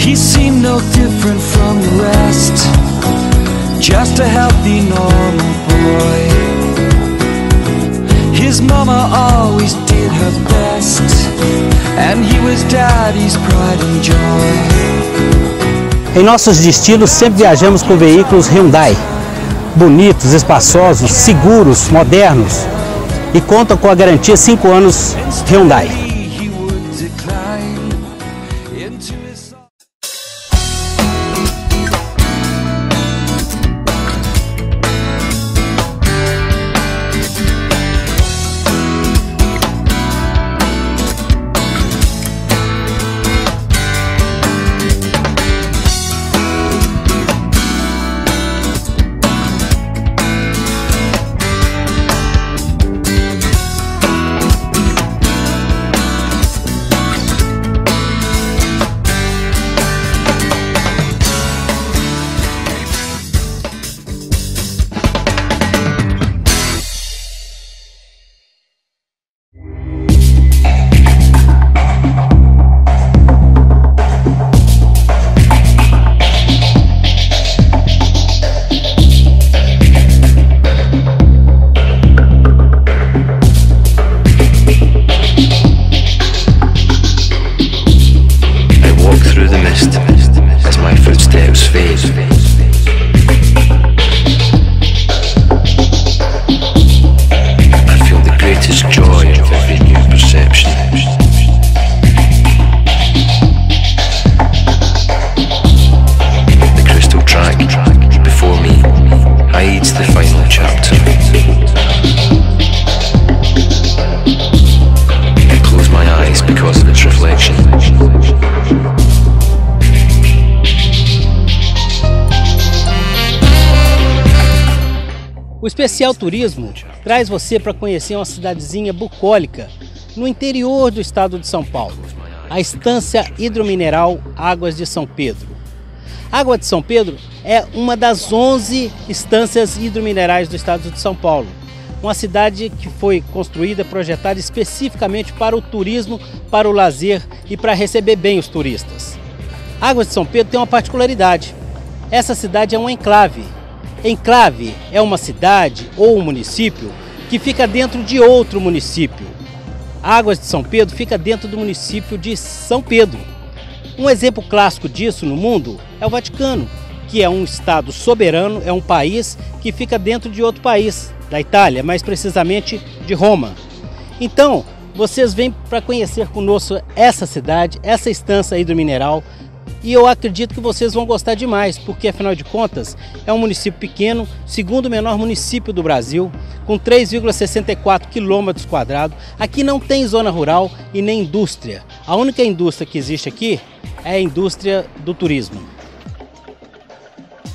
He seemed no different from the rest, just a healthy, normal boy. His mama always did her best, and he was daddy's pride and joy. Em nossos destinos sempre viajamos com veículos Hyundai, bonitos, espaçosos, seguros, modernos e contam com a garantia 5 anos Hyundai. O Especial Turismo traz você para conhecer uma cidadezinha bucólica no interior do estado de São Paulo, a Estância Hidromineral Águas de São Pedro. Água de São Pedro é uma das 11 estâncias hidrominerais do estado de São Paulo, uma cidade que foi construída, projetada especificamente para o turismo, para o lazer e para receber bem os turistas. Águas de São Pedro tem uma particularidade: essa cidade é um enclave. Enclave é uma cidade ou um município que fica dentro de outro município. Águas de São Pedro fica dentro do município de São Pedro. Um exemplo clássico disso no mundo é o Vaticano, que é um estado soberano, é um país que fica dentro de outro país, da Itália, mais precisamente de Roma. Então, vocês vêm para conhecer conosco essa cidade, essa estância hidromineral, e eu acredito que vocês vão gostar demais, porque afinal de contas é um município pequeno, segundo menor município do Brasil, com 3,64 km². Aqui não tem zona rural e nem indústria. A única indústria que existe aqui é a indústria do turismo.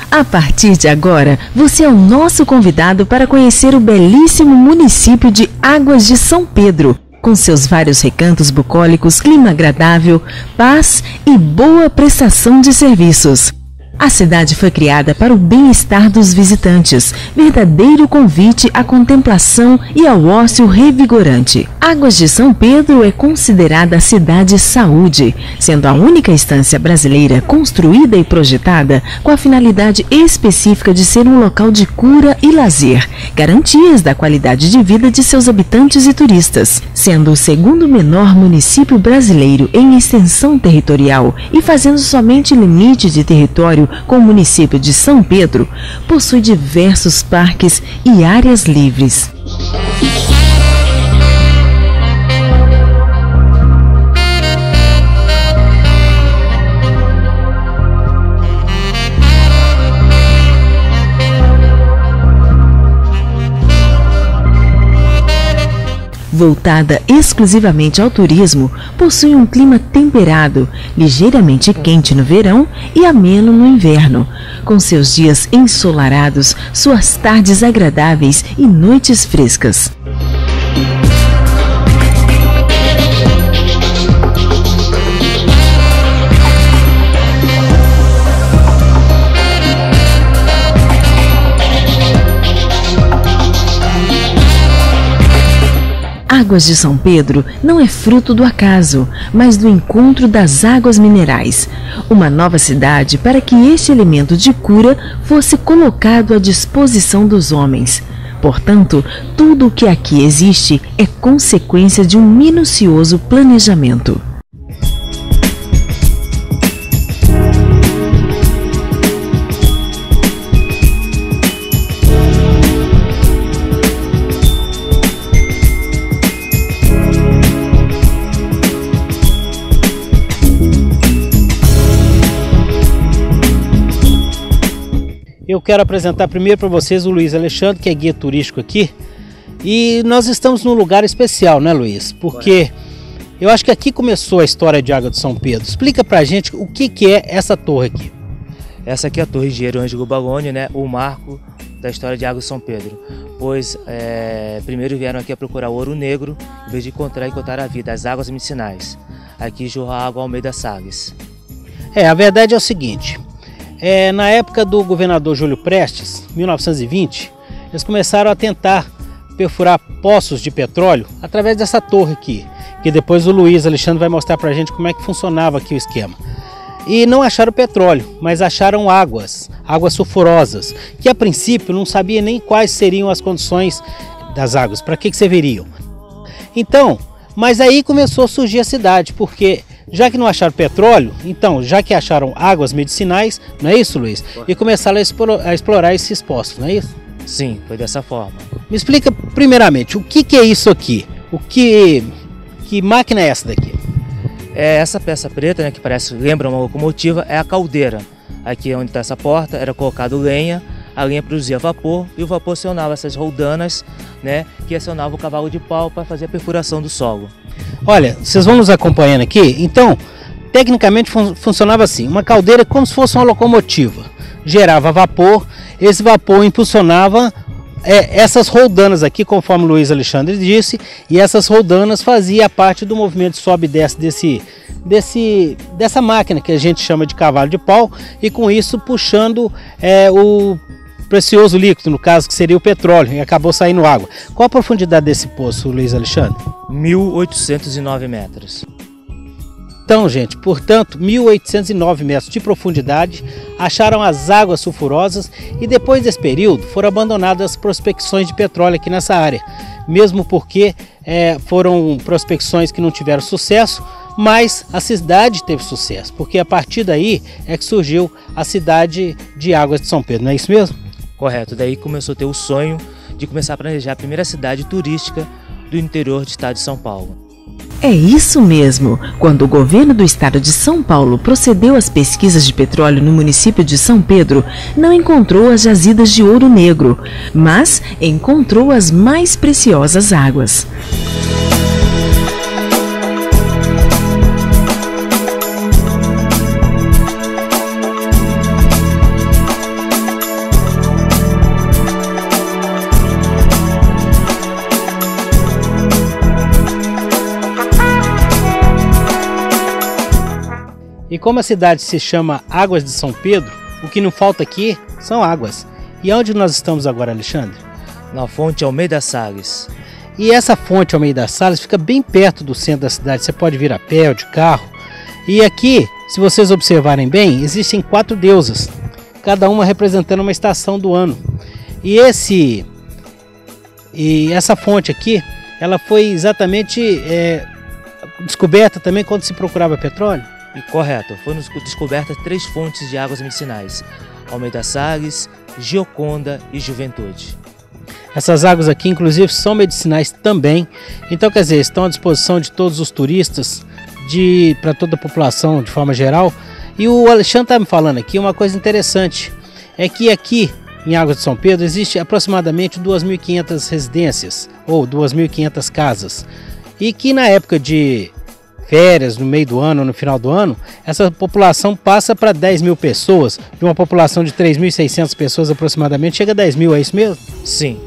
A partir de agora, você é o nosso convidado para conhecer o belíssimo município de Águas de São Pedro, com seus vários recantos bucólicos, clima agradável, paz e boa prestação de serviços. A cidade foi criada para o bem-estar dos visitantes, verdadeiro convite à contemplação e ao ócio revigorante. Águas de São Pedro é considerada a cidade-saúde, sendo a única estância brasileira construída e projetada com a finalidade específica de ser um local de cura e lazer, garantias da qualidade de vida de seus habitantes e turistas. Sendo o segundo menor município brasileiro em extensão territorial e fazendo somente limite de território com o município de São Pedro, possui diversos parques e áreas livres. Voltada exclusivamente ao turismo, possui um clima temperado, ligeiramente quente no verão e ameno no inverno, com seus dias ensolarados, suas tardes agradáveis e noites frescas. Águas de São Pedro não é fruto do acaso, mas do encontro das águas minerais. Uma nova cidade para que este elemento de cura fosse colocado à disposição dos homens. Portanto, tudo o que aqui existe é consequência de um minucioso planejamento. Eu quero apresentar primeiro para vocês o Luiz Alexandre, que é guia turístico aqui. E nós estamos num lugar especial, né, Luiz? Porque eu acho que aqui começou a história de Água de São Pedro. Explica pra gente o que é essa torre aqui. Essa aqui é a Torre de Ângelo Baloni, né? O marco da história de Água de São Pedro. Pois primeiro vieram aqui a procurar o ouro negro, em vez de encontrar a vida, as águas medicinais. Aqui jorra a água Almeida Salles. A verdade é o seguinte. Na época do governador Júlio Prestes, 1920, eles começaram a tentar perfurar poços de petróleo através dessa torre aqui, que depois o Luiz Alexandre vai mostrar pra gente como é que funcionava aqui o esquema. E não acharam petróleo, mas acharam águas sulfurosas, que a princípio não sabia nem quais seriam as condições das águas, para que serviriam. Então, mas aí começou a surgir a cidade, porque já que não acharam petróleo, então, já que acharam águas medicinais, não é isso, Luiz? E começaram a explorar esses poços, não é isso? Sim, foi dessa forma. Me explica primeiramente, o que é isso aqui? Que máquina é essa daqui? Essa peça preta, né, que lembra uma locomotiva, é a caldeira. Aqui onde está essa porta era colocado lenha, a lenha produzia vapor e o vapor acionava essas roldanas, né, que acionava o cavalo de pau para fazer a perfuração do solo. Olha, vocês vão nos acompanhando aqui. Então, tecnicamente funcionava assim, uma caldeira como se fosse uma locomotiva, gerava vapor, esse vapor impulsionava essas roldanas aqui, conforme o Luiz Alexandre disse, e essas roldanas faziam parte do movimento sobe e desce dessa máquina que a gente chama de cavalo de pau, e com isso puxando o precioso líquido, no caso que seria o petróleo, e acabou saindo água. Qual a profundidade desse poço, Luiz Alexandre? 1.809 metros. Então, gente, portanto, 1.809 metros de profundidade, acharam as águas sulfurosas e depois desse período foram abandonadas as prospecções de petróleo aqui nessa área, mesmo porque foram prospecções que não tiveram sucesso, mas a cidade teve sucesso, porque a partir daí é que surgiu a cidade de Águas de São Pedro, não é isso mesmo? Correto, daí começou a ter o sonho de começar a planejar a primeira cidade turística do interior do estado de São Paulo. É isso mesmo! Quando o governo do estado de São Paulo procedeu às pesquisas de petróleo no município de São Pedro, não encontrou as jazidas de ouro negro, mas encontrou as mais preciosas águas. E como a cidade se chama Águas de São Pedro, o que não falta aqui são águas. E onde nós estamos agora, Alexandre? Na fonte Almeida Salles. E essa fonte Almeida Salles fica bem perto do centro da cidade, você pode vir a pé ou de carro. E aqui, se vocês observarem bem, existem 4 deusas, cada uma representando uma estação do ano. E essa fonte aqui, ela foi exatamente descoberta também quando se procurava petróleo? Correto, foram descobertas 3 fontes de águas medicinais: Almeida Salles, Gioconda e Juventude. Essas águas aqui, inclusive, são medicinais também. Então, quer dizer, estão à disposição de todos os turistas, para toda a população de forma geral. E o Alexandre está me falando aqui uma coisa interessante, é que aqui em Águas de São Pedro existe aproximadamente 2.500 residências, ou 2.500 casas. E que na época de férias, no meio do ano, no final do ano, essa população passa para 10 mil pessoas, de uma população de 3.600 pessoas aproximadamente, chega a 10 mil, é isso mesmo? Sim.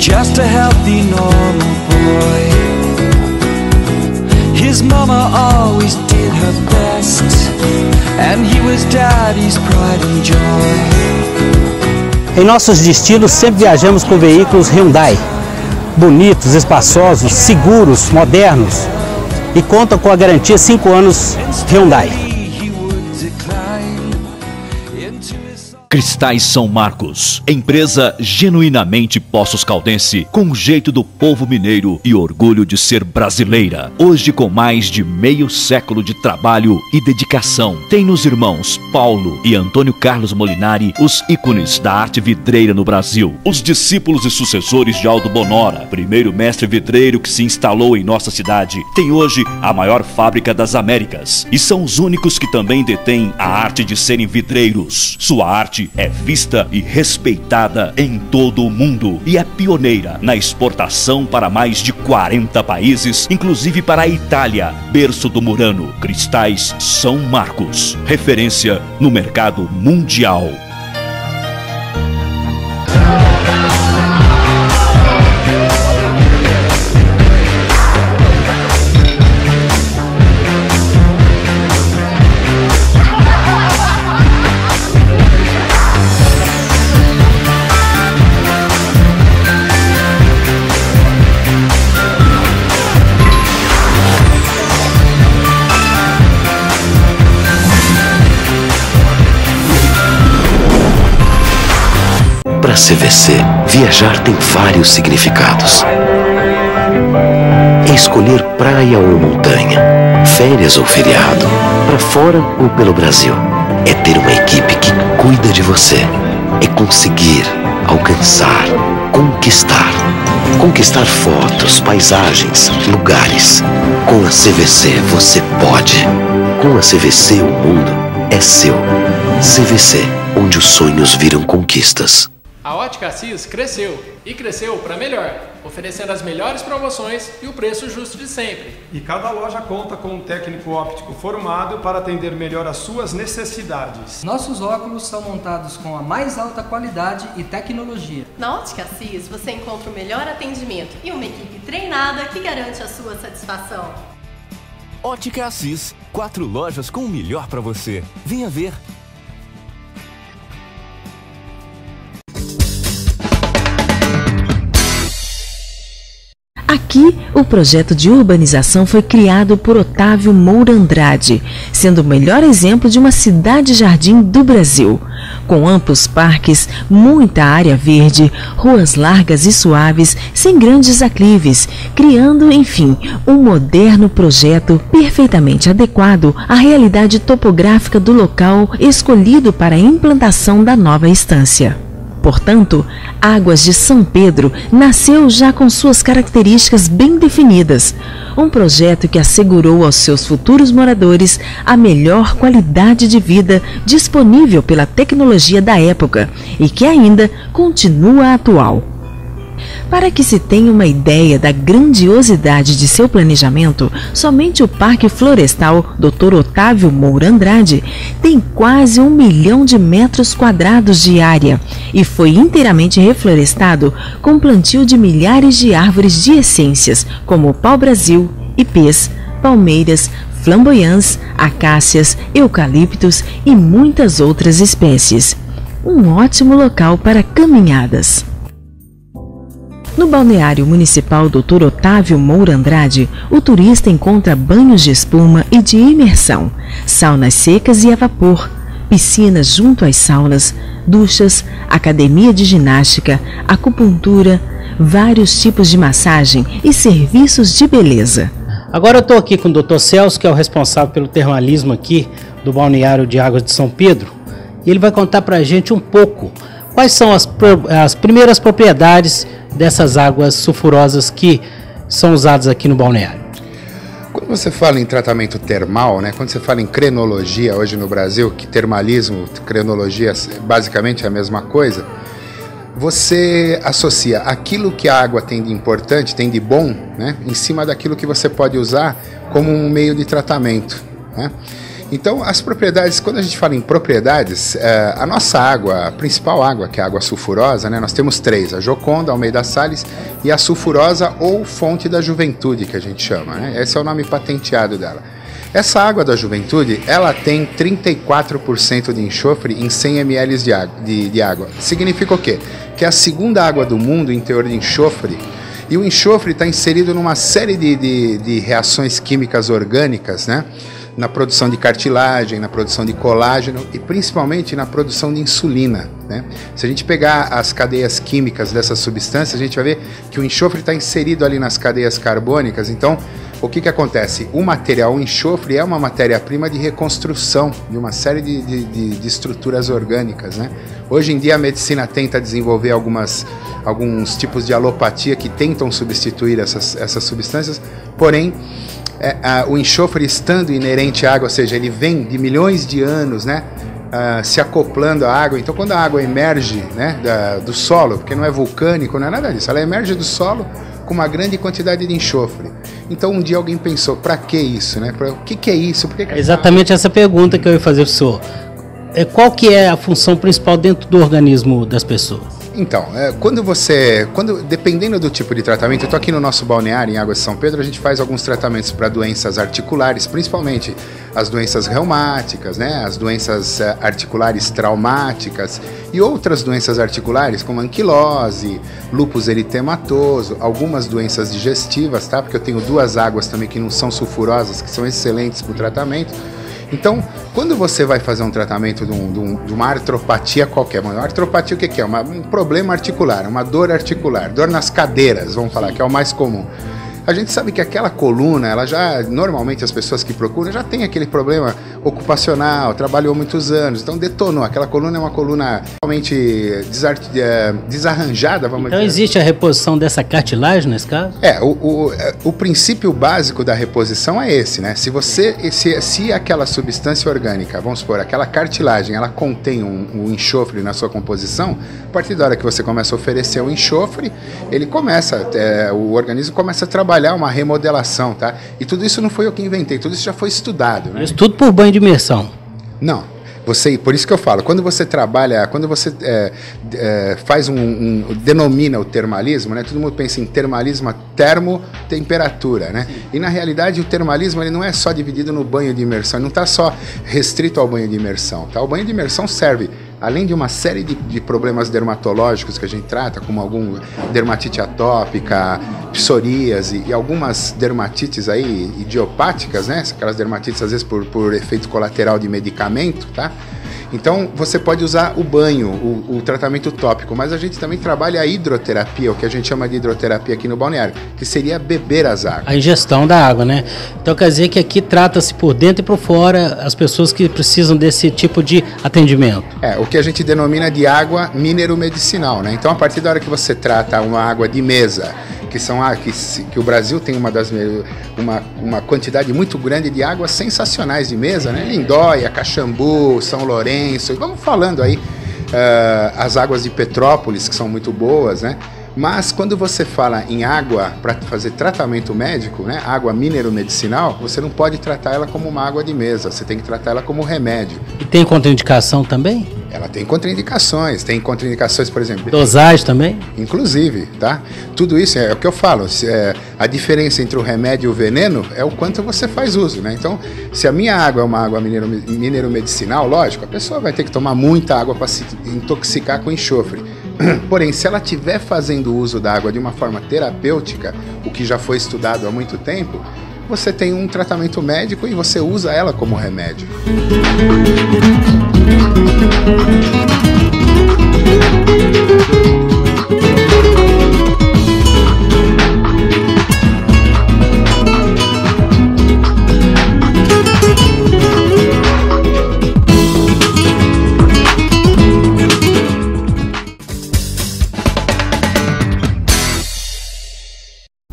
just a healthy, normal boy. His mama always did her best, and he was daddy's pride and joy. Em nossos destinos sempre viajamos com veículos Hyundai, bonitos, espaçosos, seguros, modernos e contam com a garantia 5 anos Hyundai. Cristais São Marcos, empresa genuinamente Poços Caldense, com o jeito do povo mineiro e orgulho de ser brasileira. Hoje, com mais de meio século de trabalho e dedicação, tem nos irmãos Paulo e Antônio Carlos Molinari os ícones da arte vidreira no Brasil. Os discípulos e sucessores de Aldo Bonora, primeiro mestre vidreiro que se instalou em nossa cidade, tem hoje a maior fábrica das Américas e são os únicos que também detêm a arte de serem vidreiros. Sua arte é vista e respeitada em todo o mundo e é pioneira na exportação para mais de 40 países, inclusive para a Itália, berço do Murano. Cristais São Marcos, referência no mercado mundial. Para a CVC, viajar tem vários significados. É escolher praia ou montanha, férias ou feriado, para fora ou pelo Brasil. É ter uma equipe que cuida de você. É conseguir, alcançar, conquistar. Conquistar fotos, paisagens, lugares. Com a CVC você pode. Com a CVC o mundo é seu. CVC, onde os sonhos viram conquistas. A Ótica Assis cresceu, e cresceu para melhor, oferecendo as melhores promoções e o preço justo de sempre. E cada loja conta com um técnico óptico formado para atender melhor as suas necessidades. Nossos óculos são montados com a mais alta qualidade e tecnologia. Na Ótica Assis você encontra o melhor atendimento e uma equipe treinada que garante a sua satisfação. Ótica Assis, 4 lojas com o melhor para você. Venha ver. Aqui, o projeto de urbanização foi criado por Otávio Moura Andrade, sendo o melhor exemplo de uma cidade-jardim do Brasil. Com amplos parques, muita área verde, ruas largas e suaves, sem grandes aclives, criando, enfim, um moderno projeto perfeitamente adequado à realidade topográfica do local escolhido para a implantação da nova estância. Portanto, Águas de São Pedro nasceu já com suas características bem definidas. Um projeto que assegurou aos seus futuros moradores a melhor qualidade de vida disponível pela tecnologia da época e que ainda continua atual. Para que se tenha uma ideia da grandiosidade de seu planejamento, somente o Parque Florestal Dr. Otávio Moura Andrade tem quase 1 milhão de metros quadrados de área e foi inteiramente reflorestado com plantio de milhares de árvores de essências, como pau-brasil, ipês, palmeiras, flamboyants, acácias, eucaliptos e muitas outras espécies. Um ótimo local para caminhadas. No balneário municipal Dr. Otávio Moura Andrade, o turista encontra banhos de espuma e de imersão, saunas secas e a vapor, piscinas junto às saunas, duchas, academia de ginástica, acupuntura, vários tipos de massagem e serviços de beleza. Agora eu estou aqui com o Dr. Celso, que é o responsável pelo termalismo aqui do balneário de Águas de São Pedro, e ele vai contar para a gente um pouco quais são as primeiras propriedades dessas águas sulfurosas que são usadas aqui no balneário. Quando você fala em tratamento termal, né, quando você fala em crenologia hoje no Brasil, que termalismo, crenologia basicamente é a mesma coisa, você associa aquilo que a água tem de importante, tem de bom, né, em cima daquilo que você pode usar como um meio de tratamento, né? Então, as propriedades, quando a gente fala em propriedades, a nossa água, a principal água, que é a água sulfurosa, né, nós temos 3, a Joconda, Almeida Salles e a sulfurosa ou fonte da juventude, que a gente chama, né? Esse é o nome patenteado dela. Essa água da juventude, ela tem 34% de enxofre em 100 ml de água. Significa o quê? Que é a segunda água do mundo em teor de enxofre. E o enxofre está inserido numa série de reações químicas orgânicas, né? Na produção de cartilagem, na produção de colágeno e principalmente na produção de insulina, né? Se a gente pegar as cadeias químicas dessas substâncias, a gente vai ver que o enxofre está inserido ali nas cadeias carbônicas. Então, o que acontece? O material, o enxofre, é uma matéria-prima de reconstrução de uma série de estruturas orgânicas, né? Hoje em dia a medicina tenta desenvolver alguns tipos de alopatia que tentam substituir essas substâncias, porém o enxofre estando inerente à água, ou seja, ele vem de milhões de anos, né, se acoplando à água. Então quando a água emerge, né, do solo, porque não é vulcânico, não é nada disso, ela emerge do solo com uma grande quantidade de enxofre. Então um dia alguém pensou, para que isso, né? O que é isso? Por que é exatamente essa pergunta que eu ia fazer para o senhor. Qual que é a função principal dentro do organismo das pessoas? Então, dependendo do tipo de tratamento, eu estou aqui no nosso balneário em Águas de São Pedro, a gente faz alguns tratamentos para doenças articulares, principalmente as doenças reumáticas, né, as doenças articulares traumáticas e outras doenças articulares como anquilose, lúpus eritematoso, algumas doenças digestivas, tá? Porque eu tenho 2 águas também que não são sulfurosas, que são excelentes para o tratamento. Então, quando você vai fazer um tratamento de uma artropatia qualquer, uma artropatia o que é? Um problema articular, uma dor articular, dor nas cadeiras, vamos falar, que é o mais comum. A gente sabe que aquela coluna, ela já, normalmente as pessoas que procuram já tem aquele problema ocupacional, trabalhou muitos anos, então detonou. Aquela coluna é uma coluna realmente desarranjada, vamos dizer. Então existe a reposição dessa cartilagem nesse caso? O princípio básico da reposição é esse, né? Se aquela substância orgânica, vamos supor, aquela cartilagem, ela contém um enxofre na sua composição, a partir da hora que você começa a oferecer o enxofre, o organismo começa a trabalhar uma remodelação, tá? E tudo isso não foi eu que inventei, tudo isso já foi estudado, né? Isso tudo por banho de imersão? Não. Por isso que eu falo, quando você trabalha, quando você faz denomina o termalismo, né? Todo mundo pensa em termalismo, termo-temperatura, né? E na realidade o termalismo ele não é só dividido no banho de imersão, ele não está só restrito ao banho de imersão, tá? O banho de imersão serve, além de uma série de problemas dermatológicos que a gente trata, como alguma dermatite atópica, psoríase e algumas dermatites aí idiopáticas, né? Aquelas dermatites às vezes por efeito colateral de medicamento, tá? Então você pode usar o banho, o tratamento tópico, mas a gente também trabalha a hidroterapia, o que a gente chama de hidroterapia aqui no balneário, que seria beber as águas. A ingestão da água, né? Então quer dizer que aqui trata-se por dentro e por fora as pessoas que precisam desse tipo de atendimento. O que a gente denomina de água mineromedicinal, né? Então a partir da hora que você trata uma água de mesa, que o Brasil tem uma quantidade muito grande de águas sensacionais de mesa, né? Lindóia, Caxambu, São Lourenço, e vamos falando aí, as águas de Petrópolis, que são muito boas, né? Mas quando você fala em água para fazer tratamento médico, né, água mineromedicinal, você não pode tratar ela como uma água de mesa, você tem que tratar ela como remédio. E tem contraindicação também? Ela tem contraindicações, por exemplo... Dosagem também? Inclusive, tá? Tudo isso é o que eu falo, a diferença entre o remédio e o veneno é o quanto você faz uso, né? Então, se a minha água é uma água mineromedicinal, lógico, a pessoa vai ter que tomar muita água para se intoxicar com enxofre. Porém, se ela estiver fazendo uso da água de uma forma terapêutica, o que já foi estudado há muito tempo, você tem um tratamento médico e você usa ela como remédio.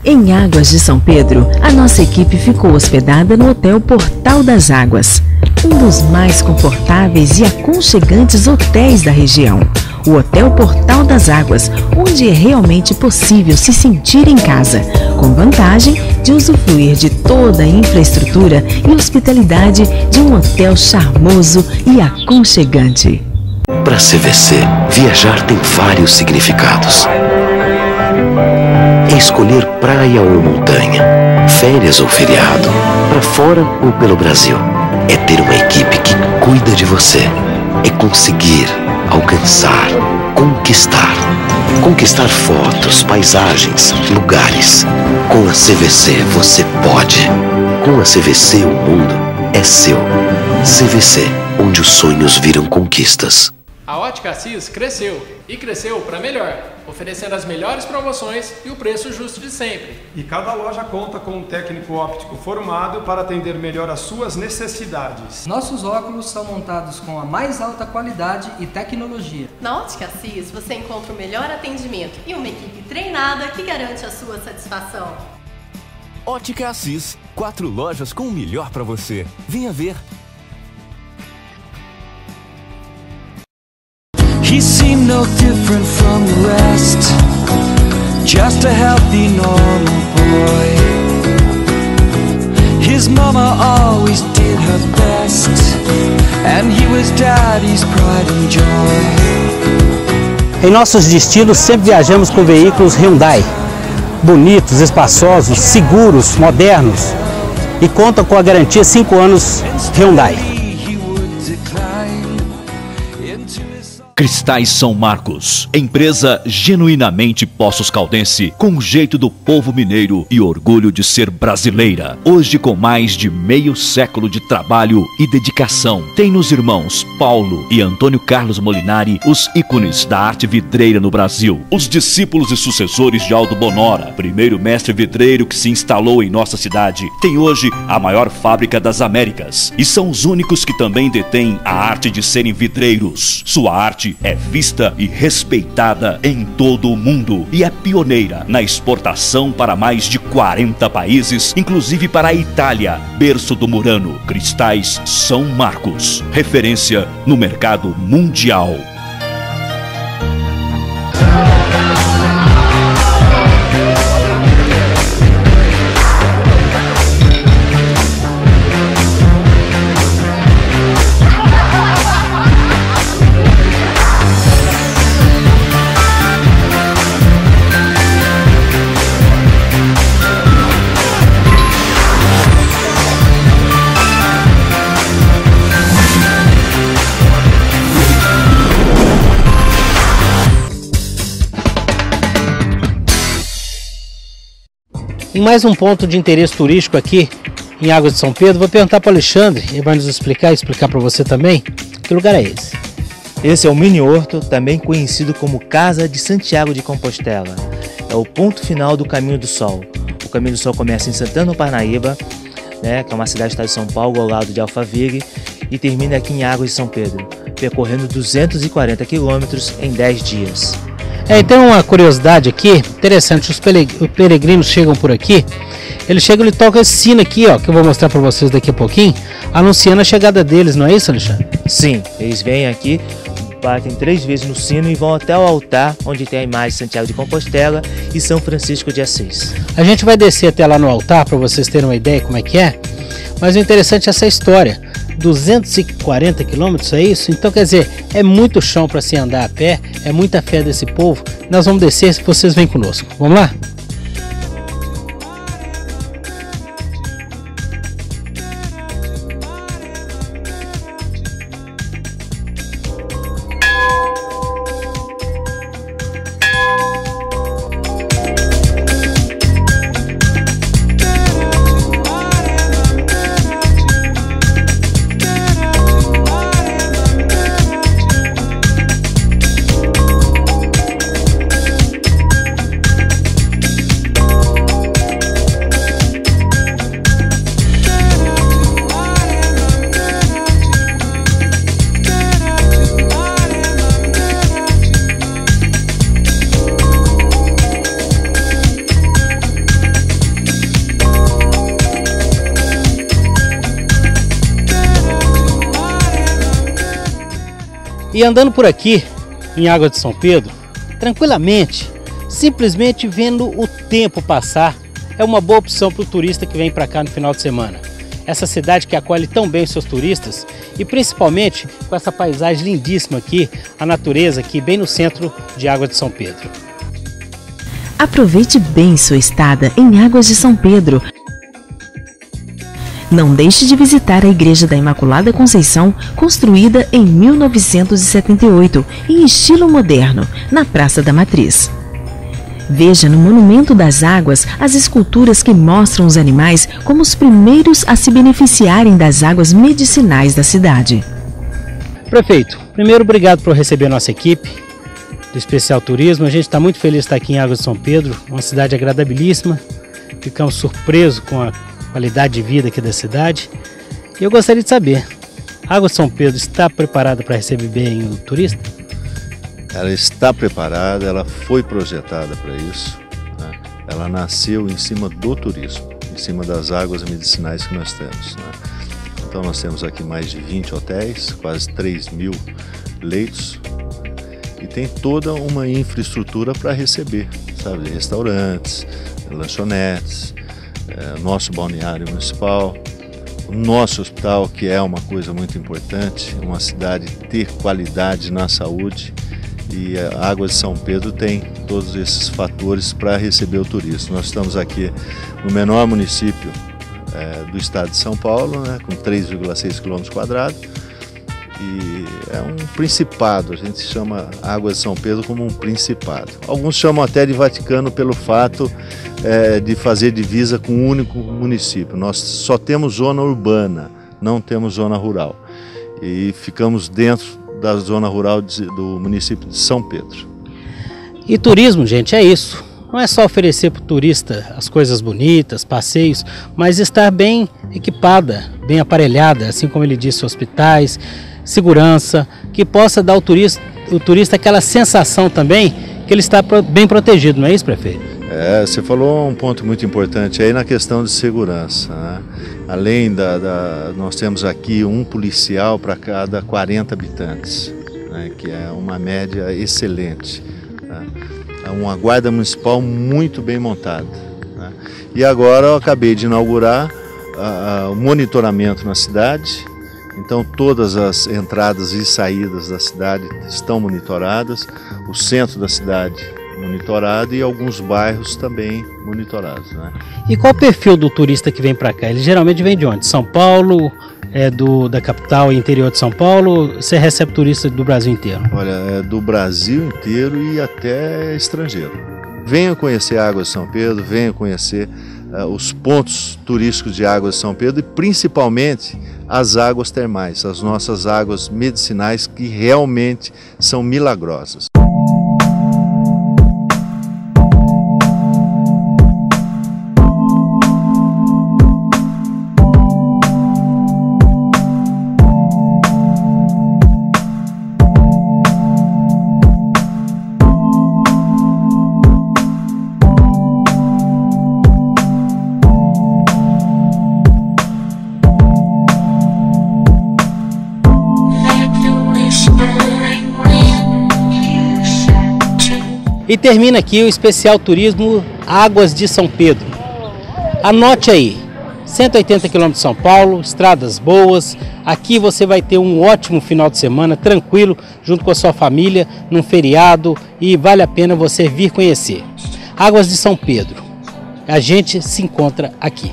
Em Águas de São Pedro, a nossa equipe ficou hospedada no Hotel Portal das Águas, um dos mais confortáveis e aconchegantes hotéis da região. O Hotel Portal das Águas, onde é realmente possível se sentir em casa, com vantagem de usufruir de toda a infraestrutura e hospitalidade de um hotel charmoso e aconchegante. Para a CVC, viajar tem vários significados. É escolher praia ou montanha, férias ou feriado, para fora ou pelo Brasil. É ter uma equipe que cuida de você. É conseguir, alcançar, conquistar. Conquistar fotos, paisagens, lugares. Com a CVC você pode. Com a CVC o mundo é seu. CVC, onde os sonhos viram conquistas. A Ótica Assis cresceu, e cresceu para melhor, oferecendo as melhores promoções e o preço justo de sempre. E cada loja conta com um técnico óptico formado para atender melhor as suas necessidades. Nossos óculos são montados com a mais alta qualidade e tecnologia. Na Ótica Assis você encontra o melhor atendimento e uma equipe treinada que garante a sua satisfação. Ótica Assis, 4 lojas com o melhor para você. Venha ver. He seemed no different from the rest, just a healthy, normal boy. His mama always did her best, and he was daddy's pride and joy. Em nossos destinos sempre viajamos com veículos Hyundai, bonitos, espaçosos, seguros, modernos e contam com a garantia 5 anos Hyundai. Cristais São Marcos, empresa genuinamente Poços Caldense, com o jeito do povo mineiro e orgulho de ser brasileira. Hoje, com mais de meio século de trabalho e dedicação, tem nos irmãos Paulo e Antônio Carlos Molinari os ícones da arte vidreira no Brasil. Os discípulos e sucessores de Aldo Bonora, primeiro mestre vidreiro que se instalou em nossa cidade, tem hoje a maior fábrica das Américas e são os únicos que também detêm a arte de serem vidreiros. Sua arte é vista e respeitada em todo o mundo e é pioneira na exportação para mais de 40 países, inclusive para a Itália, berço do Murano. Cristais São Marcos, referência no mercado mundial. Em mais um ponto de interesse turístico aqui em Águas de São Pedro, vou perguntar para o Alexandre, ele vai nos explicar para você também, que lugar é esse? Esse é o Mini Horto, também conhecido como Casa de Santiago de Compostela. É o ponto final do Caminho do Sol. O Caminho do Sol começa em Santana do Parnaíba, né, que é uma cidade do estado de São Paulo, ao lado de Alphaville, e termina aqui em Águas de São Pedro, percorrendo 240 quilômetros em 10 dias. Então uma curiosidade aqui, interessante, os peregrinos chegam por aqui, eles chegam e tocam esse sino aqui, ó, que eu vou mostrar para vocês daqui a pouquinho, anunciando a chegada deles, não é isso, Alexandre? Sim, eles vêm aqui, batem 3 vezes no sino e vão até o altar, onde tem a imagem de Santiago de Compostela e São Francisco de Assis. A gente vai descer até lá no altar para vocês terem uma ideia como é que é, mas o interessante é essa história. 240 quilômetros, é isso? Então quer dizer, é muito chão para se andar a pé, é muita fé desse povo. Nós vamos descer, se vocês vêm conosco. Vamos lá? E andando por aqui, em Águas de São Pedro, tranquilamente, simplesmente vendo o tempo passar, é uma boa opção para o turista que vem para cá no final de semana. Essa cidade que acolhe tão bem os seus turistas e principalmente com essa paisagem lindíssima aqui, a natureza aqui bem no centro de Águas de São Pedro. Aproveite bem sua estada em Águas de São Pedro. Não deixe de visitar a Igreja da Imaculada Conceição, construída em 1978, em estilo moderno, na Praça da Matriz. Veja no Monumento das Águas as esculturas que mostram os animais como os primeiros a se beneficiarem das águas medicinais da cidade. Prefeito, primeiro obrigado por receber a nossa equipe do Especial Turismo. A gente está muito feliz de estar aqui em Águas de São Pedro, uma cidade agradabilíssima. Ficamos surpresos com a qualidade de vida aqui da cidade. E eu gostaria de saber, Águas de São Pedro está preparada para receber bem o turista? Ela está preparada, ela foi projetada para isso, né? Ela nasceu em cima do turismo, em cima das águas medicinais que nós temos, né? Então nós temos aqui mais de 20 hotéis, quase 3.000 leitos e tem toda uma infraestrutura para receber, sabe, restaurantes, lanchonetes, nosso balneário municipal, o nosso hospital, que é uma coisa muito importante, uma cidade ter qualidade na saúde. E a Águas de São Pedro tem todos esses fatores para receber o turista. Nós estamos aqui no menor município do estado de São Paulo, né, com 3,6 km², e é um principado. A gente chama Águas de São Pedro como um principado. Alguns chamam até de Vaticano pelo fato de fazer divisa com um único município. Nós só temos zona urbana, não temos zona rural, e ficamos dentro da zona rural do município de São Pedro. E turismo, gente, é isso. Não é só oferecer para o turista as coisas bonitas, passeios, mas estar bem equipada, bem aparelhada, assim como ele disse, hospitais, segurança, que possa dar ao turista aquela sensação também que ele está bem protegido, não é isso, prefeito? Você falou um ponto muito importante aí na questão de segurança, né? Além nós temos aqui um policial para cada 40 habitantes, né? Que é uma média excelente, né? É uma guarda municipal muito bem montada, né? E agora eu acabei de inaugurar o monitoramento na cidade, então todas as entradas e saídas da cidade estão monitoradas, o centro da cidade monitorado e alguns bairros também monitorados, né? E qual o perfil do turista que vem para cá? Ele geralmente vem de onde? São Paulo, da capital e interior de São Paulo? Você recebe turista do Brasil inteiro? Olha, é do Brasil inteiro e até estrangeiro. Venham conhecer Águas de São Pedro, venham conhecer os pontos turísticos de Águas de São Pedro e principalmente as águas termais, as nossas águas medicinais que realmente são milagrosas. E termina aqui o Especial Turismo Águas de São Pedro. Anote aí, 180 km de São Paulo, estradas boas. Aqui você vai ter um ótimo final de semana, tranquilo, junto com a sua família, num feriado, e vale a pena você vir conhecer. Águas de São Pedro, a gente se encontra aqui.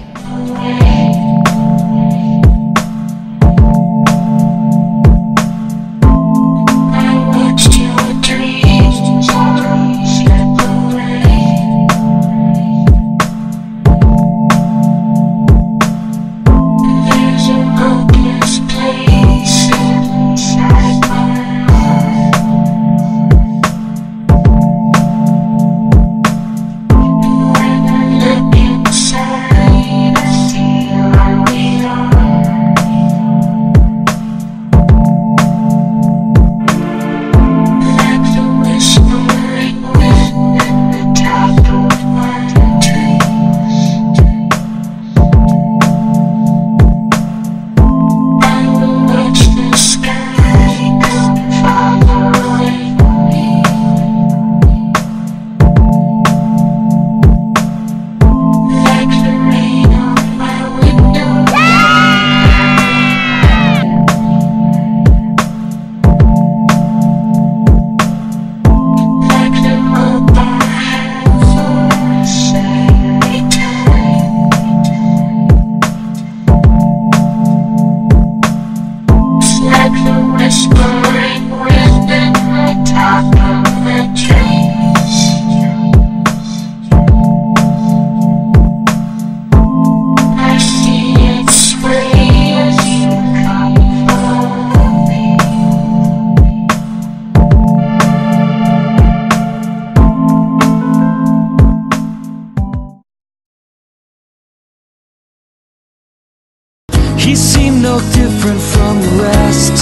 He seemed no different from the rest,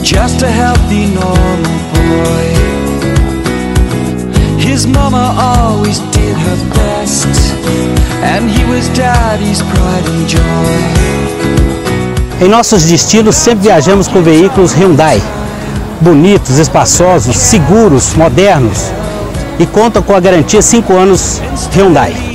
just a healthy, normal boy. His mama always did her best, and he was daddy's pride and joy. Em nossos destinos sempre viajamos com veículos Hyundai, bonitos, espaçosos, seguros, modernos e contam com a garantia 5 anos Hyundai.